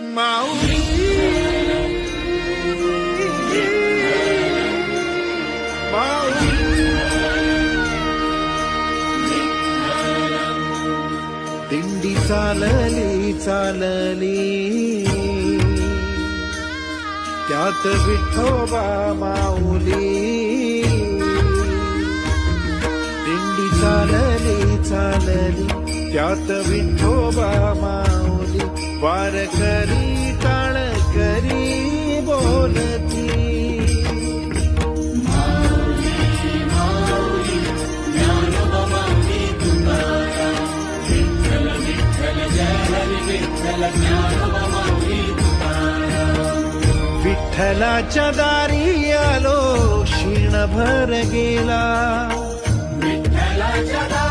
माऊली दिंडी चालली चालली त्यात विठोबा माऊली दिंडी चालली चालली त्यात विठोबा माऊली वारकरी टाळकरी बोलती विठ्ठलाच्या दारी आलो क्षीणभर गेला विठ्ठलाच्या